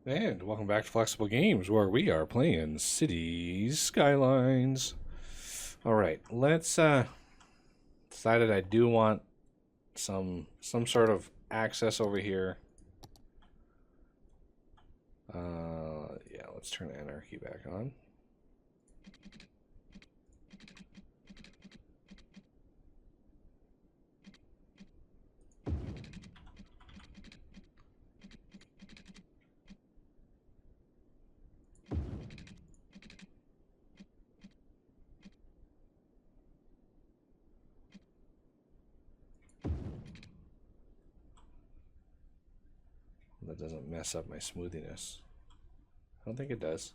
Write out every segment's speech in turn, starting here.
And welcome back to Flexible Games, where we are playing Cities Skylines. Alright, let's decided I do want some sort of access over here. Yeah, let's turn Anarchy back on. That doesn't mess up my smoothiness. I don't think it does.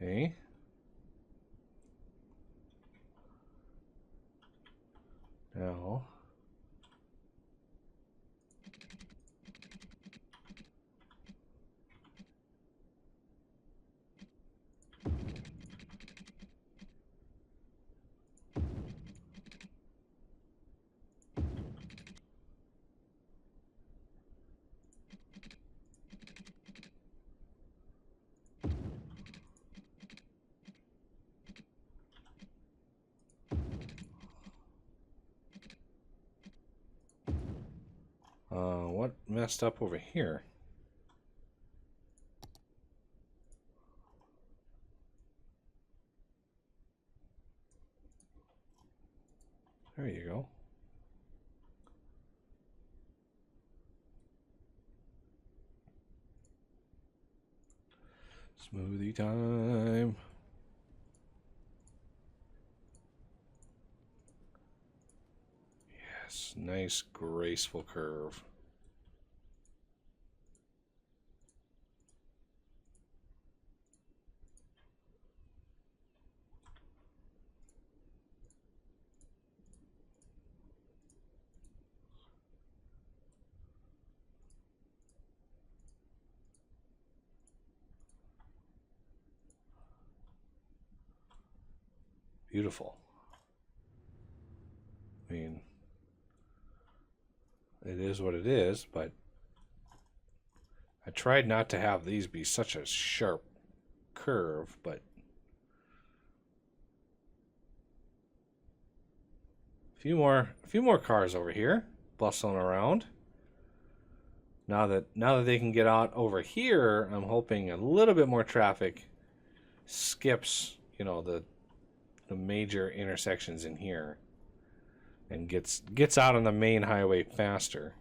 Okay. Now, what messed up over here? There you go. Smoothie time. Yes, nice graceful curve. Beautiful. I mean, it is what it is, but I tried not to have these be such a sharp curve, but a few more cars over here bustling around. Now that they can get out over here, I'm hoping a little bit more traffic skips, you know, the major intersections in here and gets out on the main highway faster.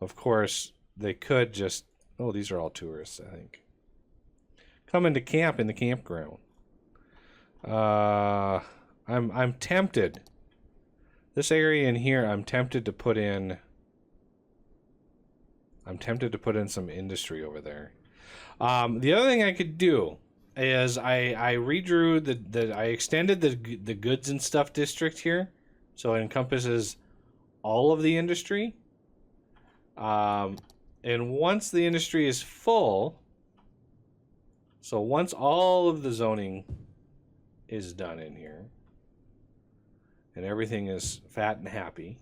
Of course, they could just, oh, these are all tourists, I think, coming to camp in the campground. I'm tempted. This area in here, I'm tempted to put in some industry over there. The other thing I could do is I redrew I extended the goods and stuff district here, so it encompasses all of the industry. And once the industry is full, so once all of the zoning is done in here, and everything is fat and happy,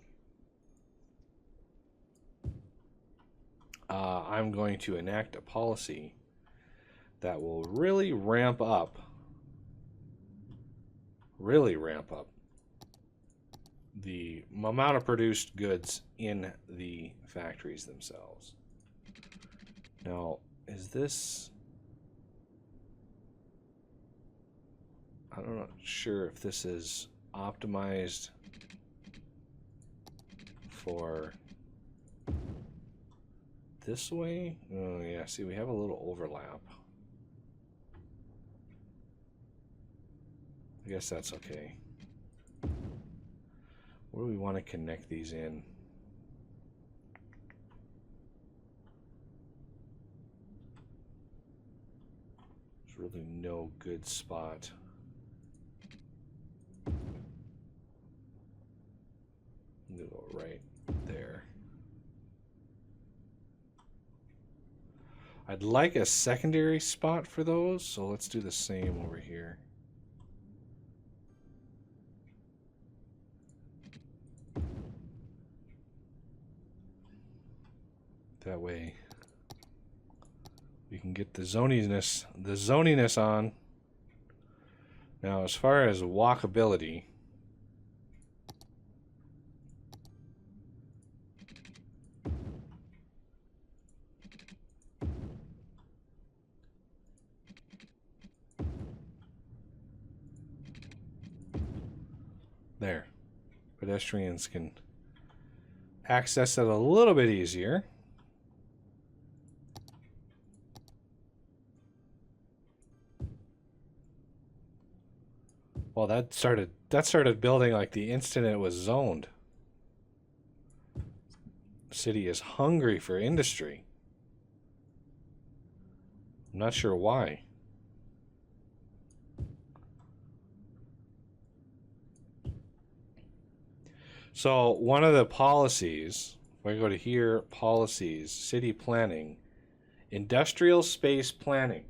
I'm going to enact a policy that will really ramp up the amount of produced goods in the factories themselves. Now, is this... I'm not sure if this is optimized for this way. Oh yeah, see, we have a little overlap. I guess that's okay. Where do we want to connect these in? There's really no good spot. I'm gonna go right there. I'd like a secondary spot for those, so let's do the same over here. That way we can get the zoniness on. Now, as far as walkability, there, pedestrians can access it a little bit easier. Well, that started building like the instant it was zoned. The city is hungry for industry. I'm not sure why. So one of the policies, if I go to here, policies, city planning, industrial space planning,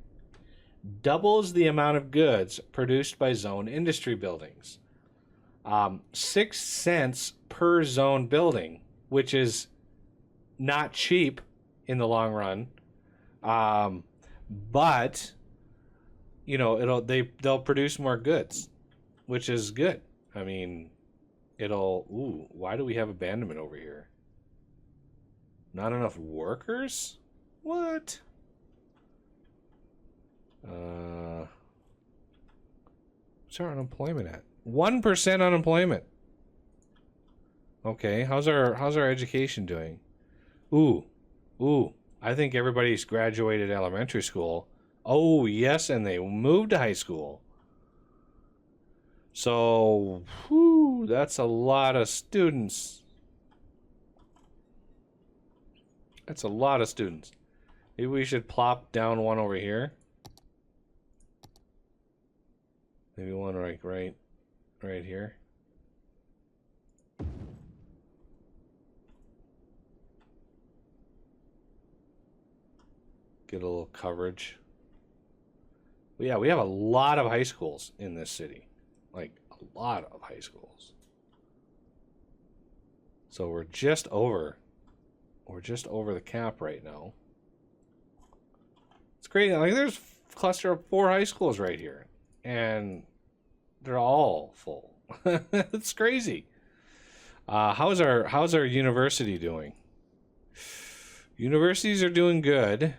doubles the amount of goods produced by zone industry buildings. 6 cents per zone building, which is not cheap in the long run. But you know, they'll produce more goods, which is good. I mean, why do we have abandonment over here? Not enough workers? What? What's our unemployment at? 1% unemployment. Okay, how's our education doing? Ooh. I think everybody's graduated elementary school. Oh, yes, and they moved to high school. So, whew, that's a lot of students. That's a lot of students. Maybe we should plop down one over here. Maybe one right here. Get a little coverage. But yeah, we have a lot of high schools in this city. Like, a lot of high schools. So we're just over the cap right now. It's great. Like, there's a cluster of 4 high schools right here. And they're all full. It's crazy. How's our university doing? Universities are doing good.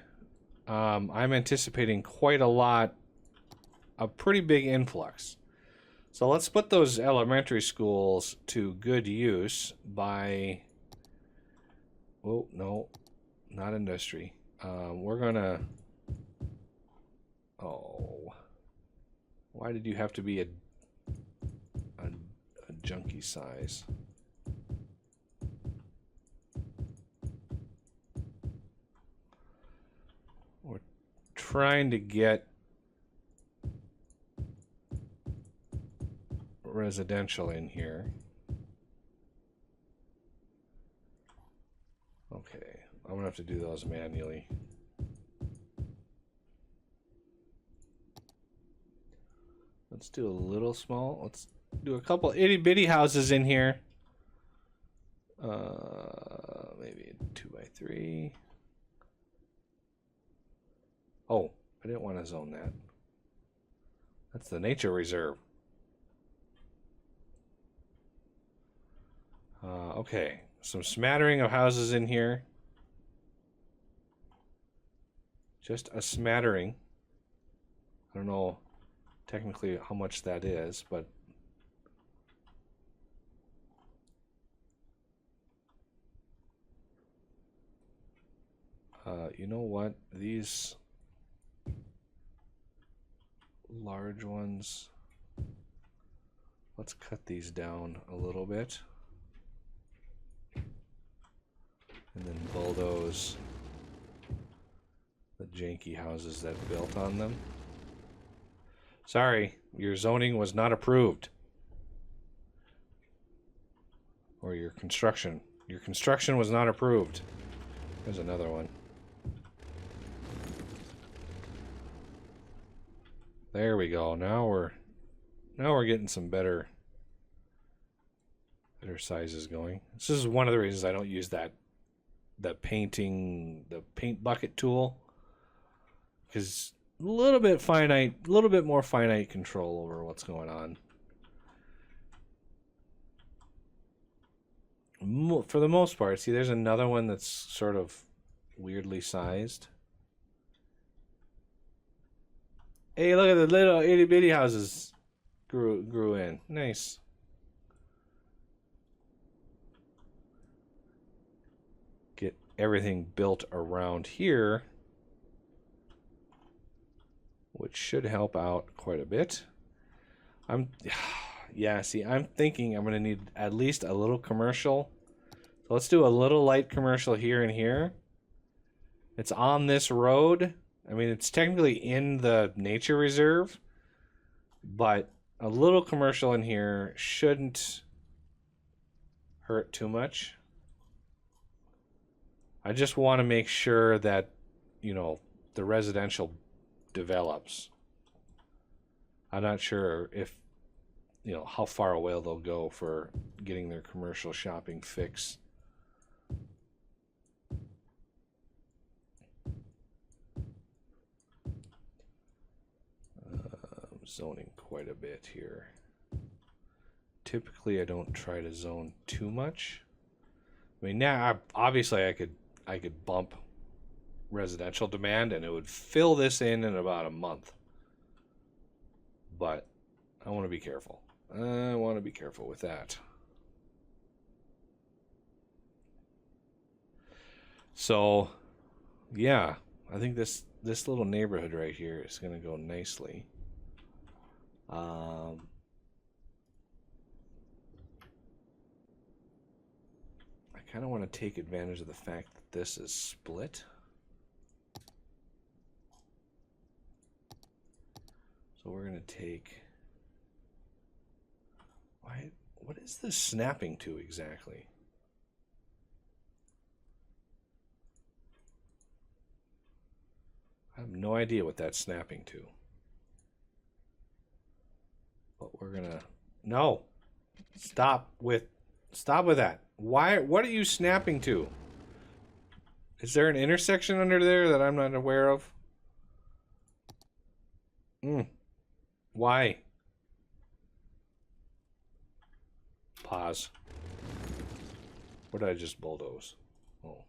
I'm anticipating quite a pretty big influx. So let's put those elementary schools to good use by... Oh, no, not industry. We're gonna... Oh... Why did you have to be a junky size? We're trying to get residential in here. Okay, I'm gonna have to do those manually. Let's do a little small. Let's do a couple itty bitty houses in here. Maybe 2x3. Oh, I didn't want to zone that. That's the nature reserve. Okay, some smattering of houses in here. Just a smattering. I don't know technically how much that is, but you know what? These large ones, let's cut these down a little bit and then bulldoze the janky houses that built on them. Sorry, your zoning was not approved. Or your construction. Your construction was not approved. There's another one. There we go. Now we're getting some better sizes going. This is one of the reasons I don't use the paint bucket tool, because a little bit more finite control over what's going on. For the most part. See, there's another one that's sort of weirdly sized. Hey, look at the little itty bitty houses grew in. Nice. Get everything built around here, which should help out quite a bit. Yeah, see, I'm thinking I'm going to need at least a little commercial. So let's do a little light commercial here and here. It's on this road. I mean, it's technically in the nature reserve, but a little commercial in here shouldn't hurt too much. I just want to make sure that, you know, the residential develops. I'm not sure if, you know, how far away they'll go for getting their commercial shopping fix. Zoning quite a bit here. Typically, I don't try to zone too much. I mean, now obviously I could bump residential demand and it would fill this in about a month. But I want to be careful. I want to be careful with that. So, yeah, I think this little neighborhood right here is going to go nicely. I kind of want to take advantage of the fact that this is split. So we're going to take... What is this snapping to exactly? I have no idea what that's snapping to. But we're gonna... No! Stop with that. What are you snapping to? Is there an intersection under there that I'm not aware of? Why? Pause. What did I just bulldoze? Oh.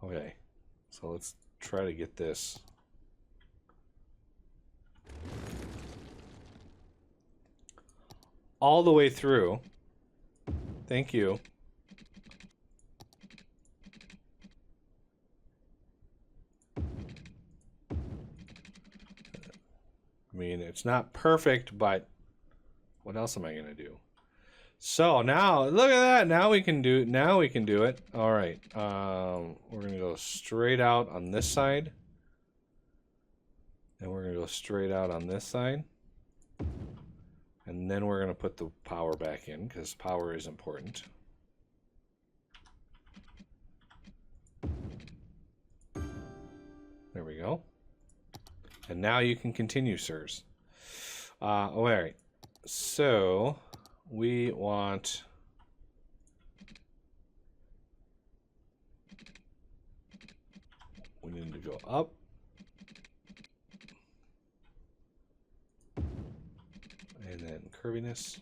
Okay. So let's try to get this. All the way through. Thank you. I mean, it's not perfect, but what else am I going to do? So now, look at that. Now we can do it. All right. We're going to go straight out on this side. And we're going to go straight out on this side. And then we're going to put the power back in because power is important. There we go. And now you can continue, sirs. All right. So we want... We need to go up. And then curviness.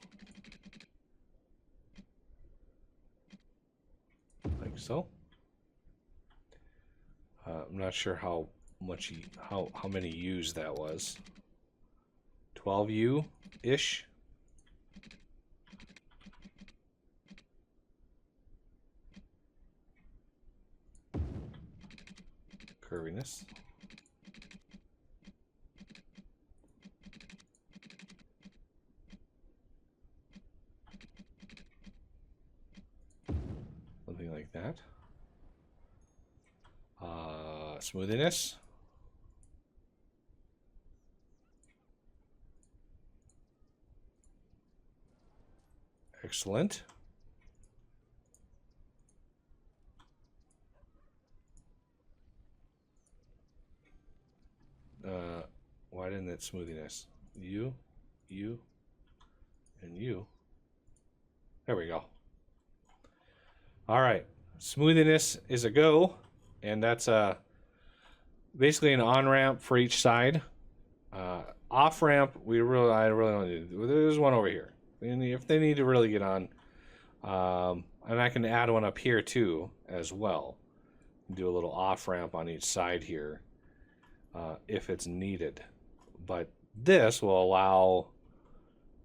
Like so. I'm not sure how much how many U's that was. 12 U-ish. Curviness. Something like that. Smoothiness. Excellent. Why didn't it smoothiness? You, and you. There we go. All right, smoothiness is a go, and that's basically an on-ramp for each side. Off-ramp, I really don't need to do. There's one over here. If they need to really get on, and I can add one up here too as well. Do a little off-ramp on each side here if it's needed. But this will allow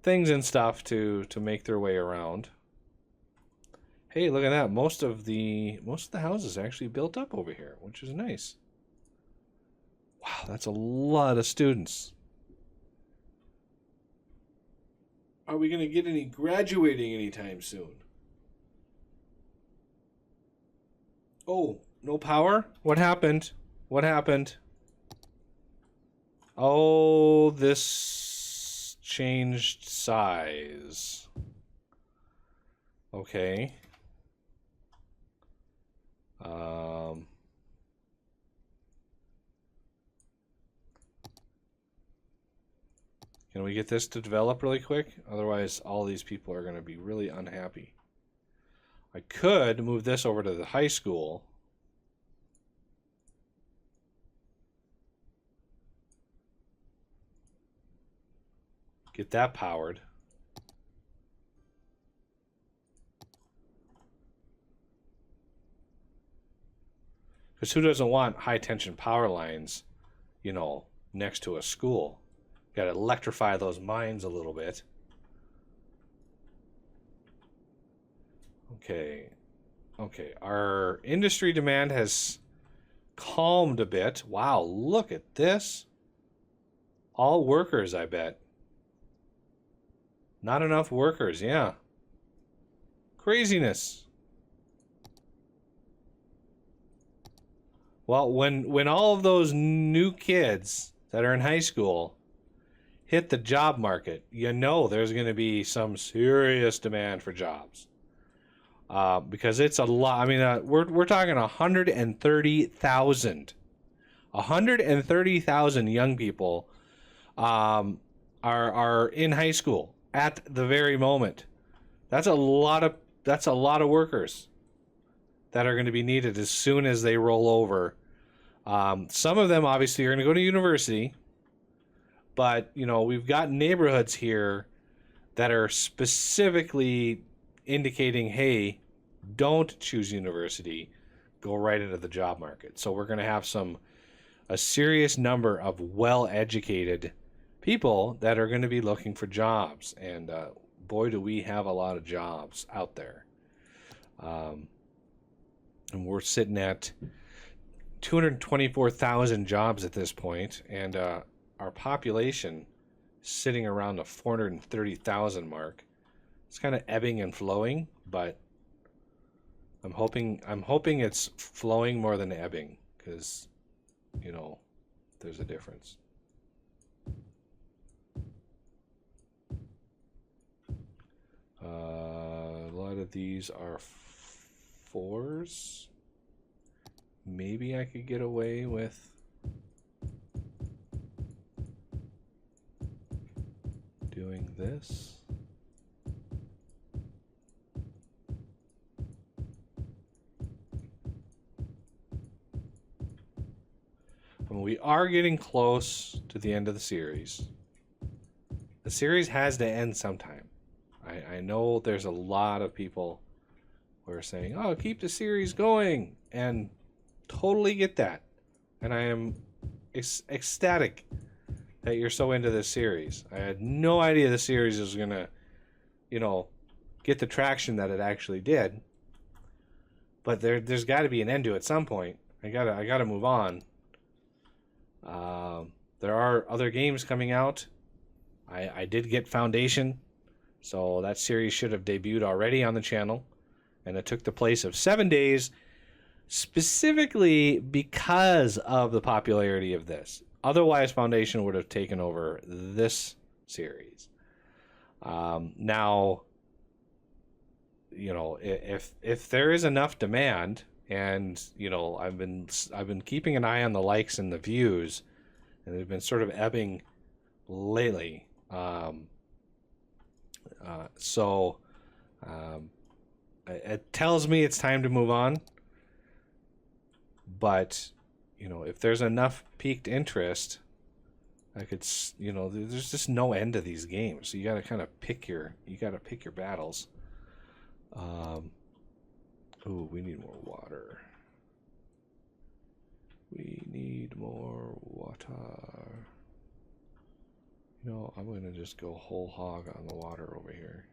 things and stuff to make their way around. Hey, look at that. Most of the houses actually built up over here, which is nice. Wow, that's a lot of students. Are we going to get any graduating anytime soon? Oh, no power? What happened? What happened? Oh, this changed size. Okay. Can we get this to develop really quick? Otherwise, all these people are going to be really unhappy. I could move this over to the high school. Get that powered. Because who doesn't want high tension power lines, you know, next to a school? Got to electrify those mines a little bit. Okay. Okay. Our industry demand has calmed a bit. Wow, look at this. All workers, I bet. Not enough workers, yeah. Craziness. Well, when all of those new kids that are in high school hit the job market, you know there's going to be some serious demand for jobs. Because it's a lot. I mean, we're talking 130,000. 130,000 young people are in high school at the very moment. That's a lot of workers that are going to be needed as soon as they roll over. Some of them obviously are going to go to university, but you know, we've got neighborhoods here that are specifically indicating, hey, don't choose university, go right into the job market. So we're going to have a serious number of well-educated people that are going to be looking for jobs, and boy, do we have a lot of jobs out there. And we're sitting at 224,000 jobs at this point, and our population sitting around the 430,000 mark. It's kind of ebbing and flowing, but I'm hoping it's flowing more than ebbing, because you know there's a difference. A lot of these are 4s. Maybe I could get away with doing this. I mean, we are getting close to the end of the series. The series has to end sometime. I know there's a lot of people who are saying, oh, keep the series going, and totally get that. And I am ecstatic that you're so into this series. I had no idea the series was going to, you know, get the traction that it actually did. But there's got to be an end to it at some point. I gotta move on. There are other games coming out. I did get Foundation, so that series should have debuted already on the channel, and it took the place of 7 days specifically because of the popularity of this. Otherwise, Foundation would have taken over this series. Now, you know, if there is enough demand, and you know, I've been keeping an eye on the likes and the views, and they've been sort of ebbing lately. It tells me it's time to move on. But, you know, if there's enough piqued interest, I could, you know, there's just no end to these games. So you got to kind of pick your battles. Ooh, we need more water. We need more water. You know, I'm going to just go whole hog on the water over here.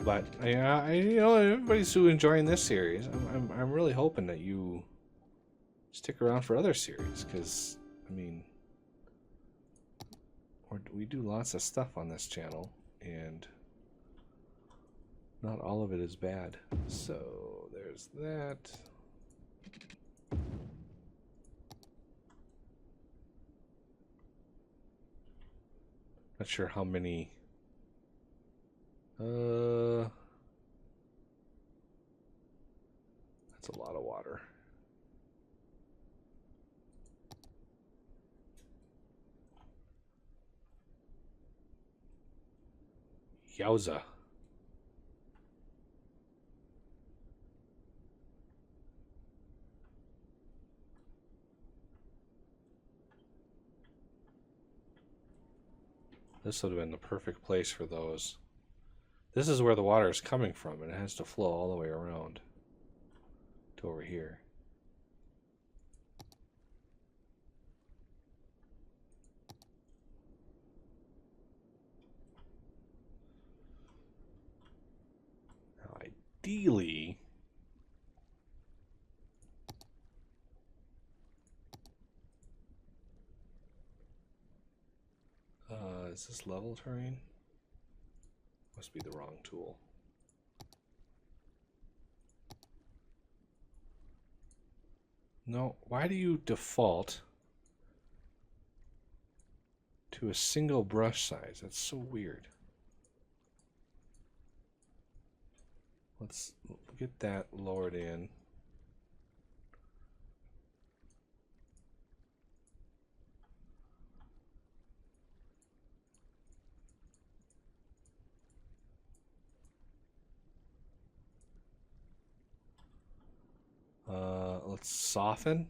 But you know, everybody's who enjoying this series. I'm really hoping that you stick around for other series, because I mean, we do lots of stuff on this channel, and not all of it is bad. So there's that. Not sure how many. That's a lot of water. Yowza. This would have been the perfect place for those. This is where the water is coming from, and it has to flow all the way around to over here. Now, ideally, is this level terrain? Must be the wrong tool. No, why do you default to a single brush size? That's so weird. Let's get that lowered in. Let's soften.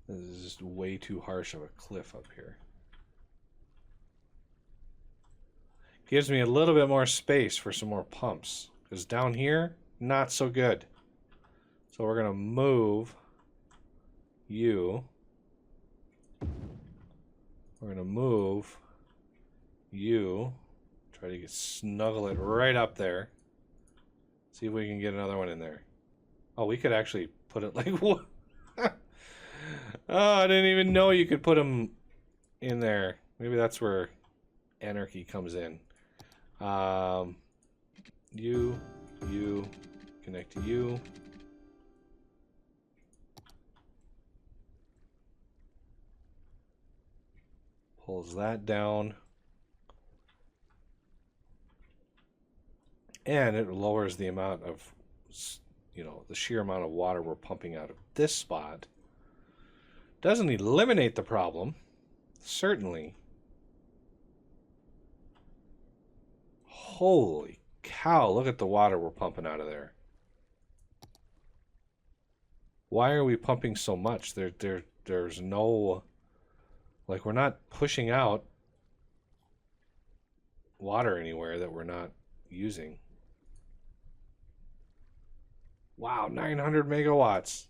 This is just way too harsh of a cliff up here. Gives me a little bit more space for some more pumps, because down here, not so good. So we're going to move you. We're going to move you. Try to snuggle it right up there. See if we can get another one in there. Oh, we could actually put it like what? Oh, I didn't even know you could put them in there. Maybe that's where anarchy comes in. You, connect to you. Pulls that down. And it lowers the amount of, you know, the sheer amount of water we're pumping out of this spot. Doesn't eliminate the problem, certainly. Holy cow, look at the water we're pumping out of there. Why are we pumping so much? There's no, like, we're not pushing out water anywhere that we're not using. Wow, 900 megawatts.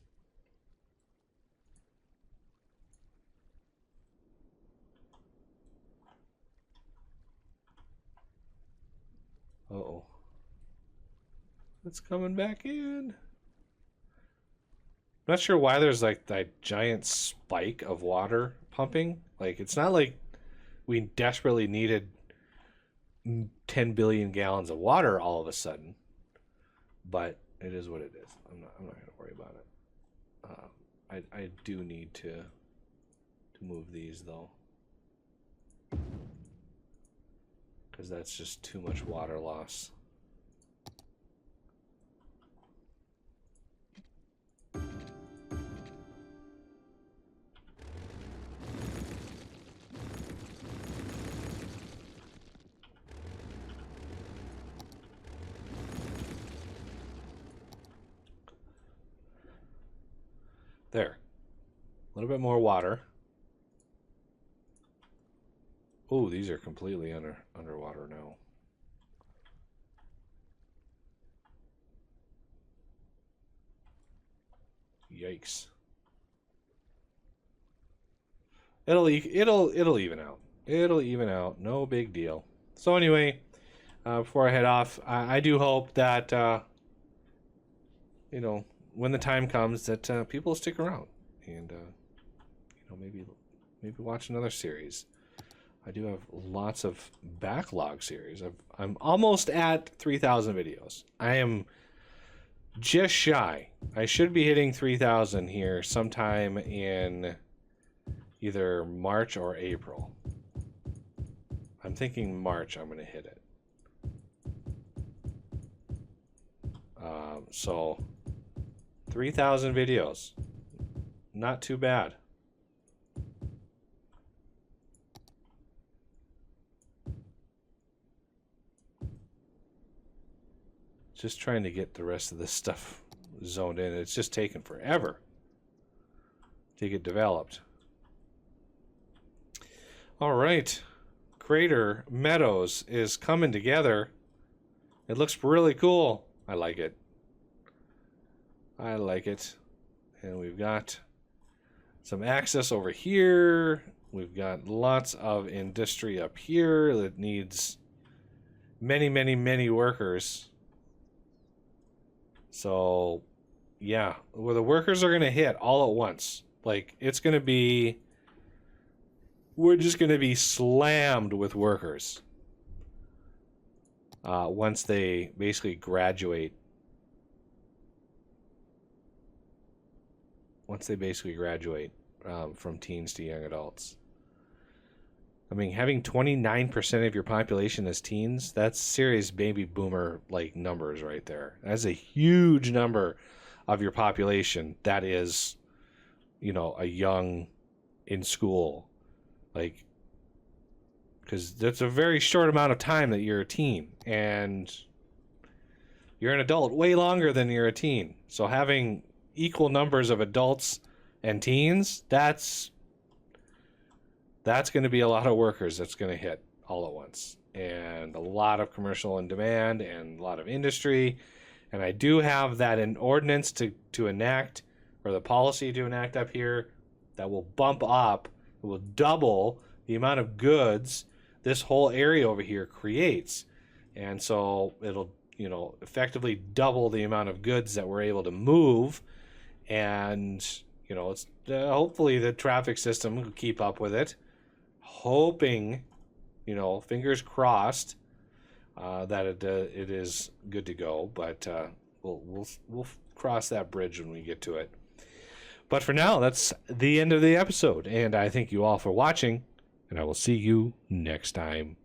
Uh-oh. It's coming back in. Not sure why there's like that giant spike of water pumping. Like, it's not like we desperately needed 10 billion gallons of water all of a sudden. But it is what it is. I'm not going to worry about it. I do need to move these, though. Because that's just too much water loss. There. A little bit more water. Oh, these are completely underwater now. Yikes. It'll even out. It'll even out. No big deal. So anyway, before I head off, I do hope that you know, when the time comes, that people stick around and you know, maybe watch another series. I do have lots of backlog series. I'm almost at 3,000 videos. I am just shy. I should be hitting 3,000 here sometime in either March or April. I'm thinking March I'm going to hit it. So 3,000 videos. Not too bad. Just trying to get the rest of this stuff zoned in. It's just taken forever to get developed. All right. Crater Meadows is coming together. It looks really cool. I like it. I like it. And we've got some access over here. We've got lots of industry up here that needs many, many, many workers. So, yeah, well, the workers are going to hit all at once. Like, it's going to be, we're just going to be slammed with workers once they basically graduate. Once they basically graduate from teens to young adults. I mean, having 29% of your population as teens, that's serious baby boomer like numbers right there. That's a huge number of your population that is, you know, a young in school. Like, because that's a very short amount of time that you're a teen, and you're an adult way longer than you're a teen. So having equal numbers of adults and teens, that's going to be a lot of workers that's going to hit all at once, and a lot of commercial and demand and a lot of industry. And I do have that in ordinance to enact, or the policy to enact up here, that will bump up, it will double the amount of goods this whole area over here creates. And so it'll, you know, effectively double the amount of goods that we're able to move. And, you know, it's hopefully the traffic system will keep up with it. Hoping, you know, fingers crossed that it is good to go, but we'll cross that bridge when we get to it. But for now, that's the end of the episode, and I thank you all for watching, and I will see you next time.